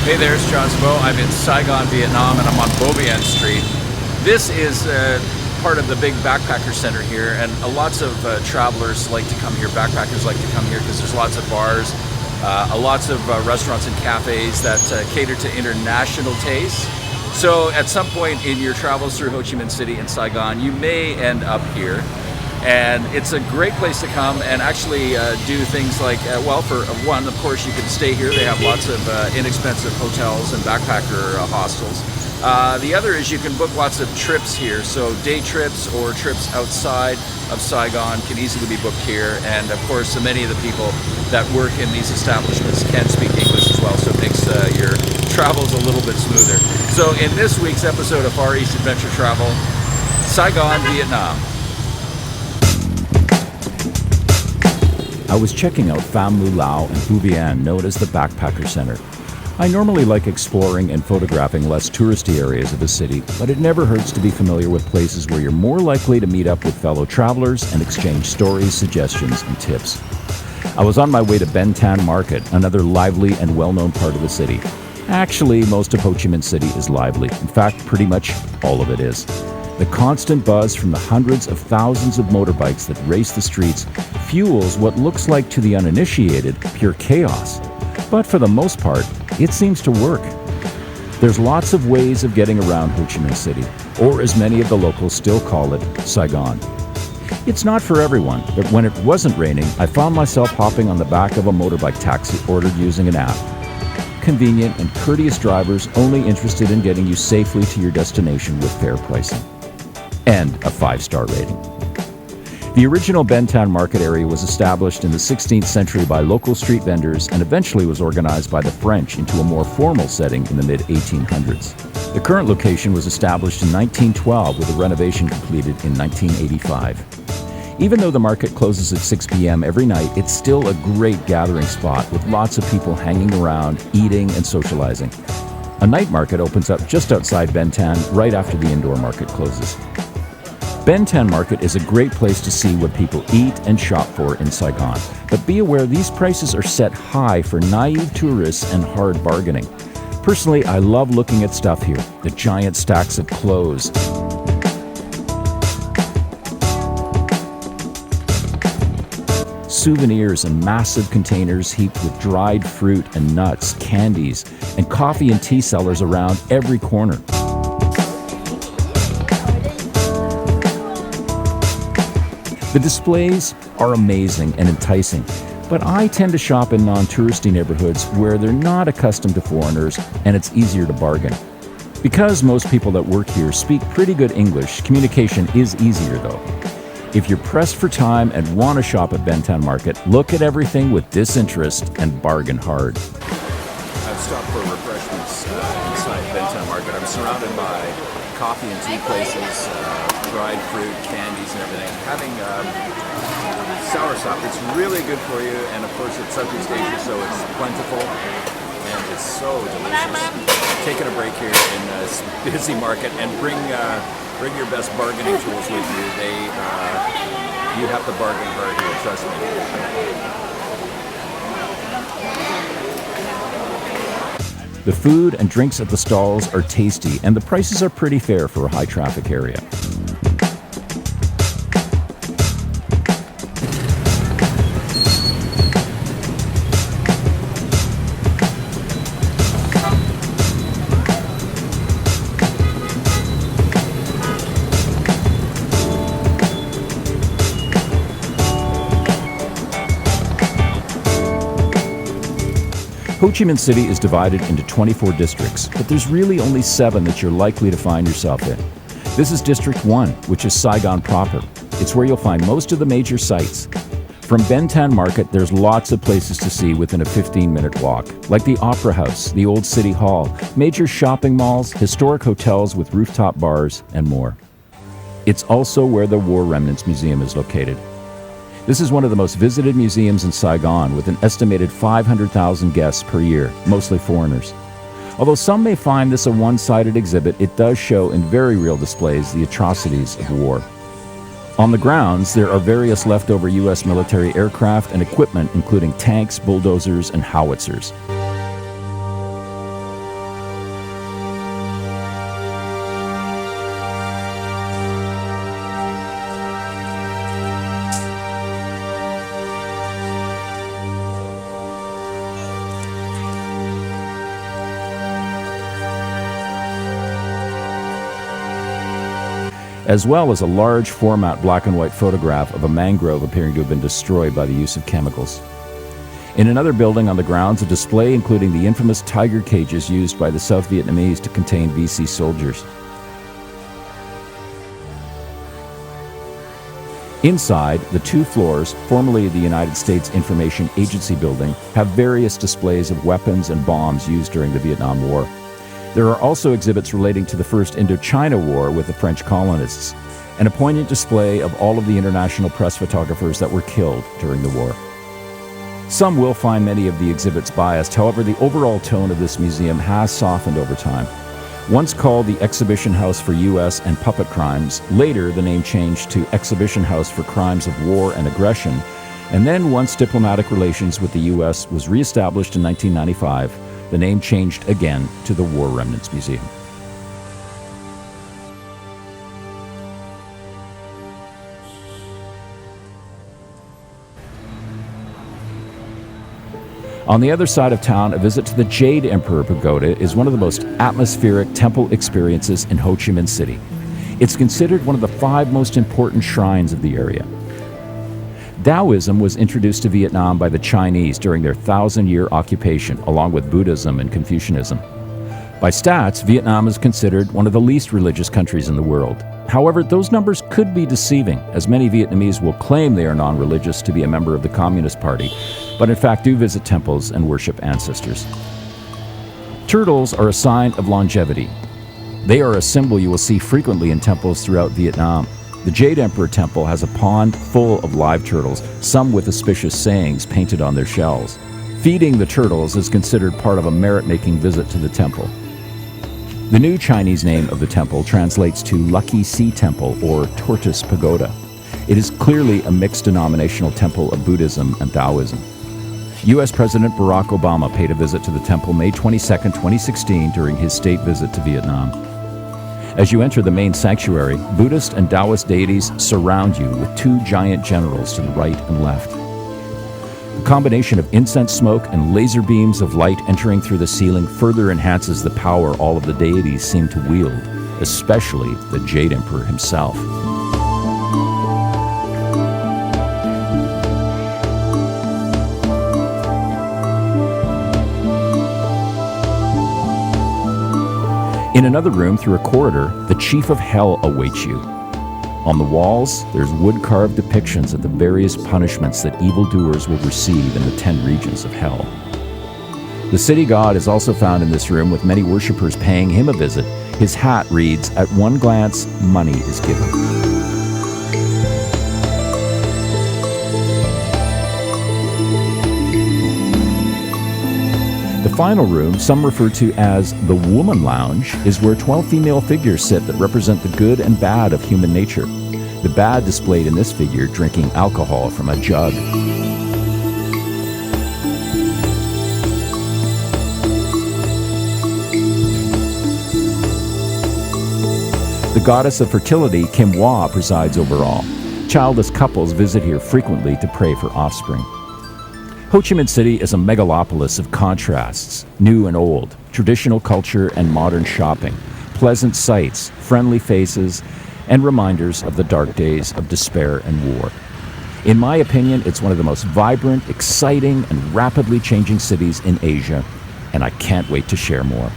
Hey there, it's John Spo. I'm in Saigon, Vietnam, and I'm on Bo Bien Street. This is part of the big backpacker center here, and lots of travelers like to come here. Backpackers like to come here because there's lots of bars, lots of restaurants and cafes that cater to international tastes. So at some point in your travels through Ho Chi Minh City and Saigon, you may end up here. And it's a great place to come and actually do things like, well, for one, of course, you can stay here. They have lots of inexpensive hotels and backpacker hostels. The other is you can book lots of trips here. So day trips or trips outside of Saigon can easily be booked here. And of course, many of the people that work in these establishments can speak English as well. So it makes your travels a little bit smoother. So in this week's episode of Far East Adventure Travel, Saigon, Vietnam. I was checking out Pham Mu Lao and Phu Bien, known as the Backpacker Center. I normally like exploring and photographing less touristy areas of the city, but it never hurts to be familiar with places where you're more likely to meet up with fellow travelers and exchange stories, suggestions, and tips. I was on my way to Ben Thanh Market, another lively and well-known part of the city. Actually, most of Ho Chi Minh City is lively. In fact, pretty much all of it is. The constant buzz from the hundreds of thousands of motorbikes that race the streets fuels what looks like to the uninitiated pure chaos. But for the most part, it seems to work. There's lots of ways of getting around Ho Chi Minh City, or as many of the locals still call it, Saigon. It's not for everyone, but when it wasn't raining, I found myself hopping on the back of a motorbike taxi ordered using an app. Convenient and courteous drivers only interested in getting you safely to your destination with fair pricing. And a 5-star rating. The original Ben Thanh Market area was established in the 16th century by local street vendors and eventually was organized by the French into a more formal setting in the mid-1800s. The current location was established in 1912 with a renovation completed in 1985. Even though the market closes at 6 p.m. every night, it's still a great gathering spot with lots of people hanging around, eating, and socializing. A night market opens up just outside Ben Thanh right after the indoor market closes. Ben Thanh Market is a great place to see what people eat and shop for in Saigon. But be aware these prices are set high for naive tourists and hard bargaining. Personally, I love looking at stuff here, the giant stacks of clothes, souvenirs and massive containers heaped with dried fruit and nuts, candies, and coffee and tea sellers around every corner. The displays are amazing and enticing, but I tend to shop in non-touristy neighborhoods where they're not accustomed to foreigners and it's easier to bargain. Because most people that work here speak pretty good English, communication is easier though. If you're pressed for time and want to shop at Ben Thanh Market, look at everything with disinterest and bargain hard. I've stopped for refreshments inside Ben Thanh Market. I'm surrounded by coffee and tea places, dried fruit, candies, and everything. Having soursop, it's really good for you, and of course it's Southeast Asia, so it's plentiful and it's so delicious. Taking a break here in this busy market and bring your best bargaining tools with you. You have to bargain hard here, trust me. The food and drinks at the stalls are tasty, and the prices are pretty fair for a high-traffic area. Ho Chi Minh City is divided into 24 districts, but there's really only 7 that you're likely to find yourself in. This is District 1, which is Saigon proper. It's where you'll find most of the major sites. From Ben Thanh Market, there's lots of places to see within a 15-minute walk, like the Opera House, the Old City Hall, major shopping malls, historic hotels with rooftop bars, and more. It's also where the War Remnants Museum is located. This is one of the most visited museums in Saigon, with an estimated 500,000 guests per year, mostly foreigners. Although some may find this a one-sided exhibit, it does show in very real displays the atrocities of war. On the grounds, there are various leftover U.S. military aircraft and equipment, including tanks, bulldozers, and howitzers. as well as a large format black and white photograph of a mangrove appearing to have been destroyed by the use of chemicals. In another building on the grounds, a display including the infamous tiger cages used by the South Vietnamese to contain VC soldiers. Inside, the 2 floors, formerly the United States Information Agency building, have various displays of weapons and bombs used during the Vietnam War. There are also exhibits relating to the First Indochina War with the French colonists, and a poignant display of all of the international press photographers that were killed during the war. Some will find many of the exhibits biased. However, the overall tone of this museum has softened over time. Once called the Exhibition House for U.S. and Puppet Crimes, later the name changed to Exhibition House for Crimes of War and Aggression, and then once diplomatic relations with the U.S. was reestablished in 1995, the name changed again to the War Remnants Museum. On the other side of town, a visit to the Jade Emperor Pagoda is one of the most atmospheric temple experiences in Ho Chi Minh City. It's considered one of the 5 most important shrines of the area. Taoism was introduced to Vietnam by the Chinese during their 1,000-year occupation, along with Buddhism and Confucianism. By stats, Vietnam is considered one of the least religious countries in the world. However, those numbers could be deceiving, as many Vietnamese will claim they are non-religious to be a member of the Communist Party, but in fact do visit temples and worship ancestors. Turtles are a sign of longevity. They are a symbol you will see frequently in temples throughout Vietnam. The Jade Emperor Temple has a pond full of live turtles, some with auspicious sayings painted on their shells. Feeding the turtles is considered part of a merit-making visit to the temple. The new Chinese name of the temple translates to Lucky Sea Temple or Tortoise Pagoda. It is clearly a mixed denominational temple of Buddhism and Taoism. U.S. President Barack Obama paid a visit to the temple May 22, 2016 during his state visit to Vietnam. As you enter the main sanctuary, Buddhist and Taoist deities surround you with 2 giant generals to the right and left. The combination of incense smoke and laser beams of light entering through the ceiling further enhances the power all of the deities seem to wield, especially the Jade Emperor himself. In another room through a corridor, the Chief of Hell awaits you. On the walls, there's wood-carved depictions of the various punishments that evildoers will receive in the 10 regions of hell. The city god is also found in this room, with many worshippers paying him a visit. His hat reads, "At one glance, money is given." The final room, some refer to as the Woman Lounge, is where 12 female figures sit that represent the good and bad of human nature. The bad displayed in this figure drinking alcohol from a jug. The goddess of fertility, Kim Hwa, presides over all. Childless couples visit here frequently to pray for offspring. Ho Chi Minh City is a megalopolis of contrasts, new and old, traditional culture and modern shopping, pleasant sights, friendly faces, and reminders of the dark days of despair and war. In my opinion, it's one of the most vibrant, exciting, and rapidly changing cities in Asia, and I can't wait to share more.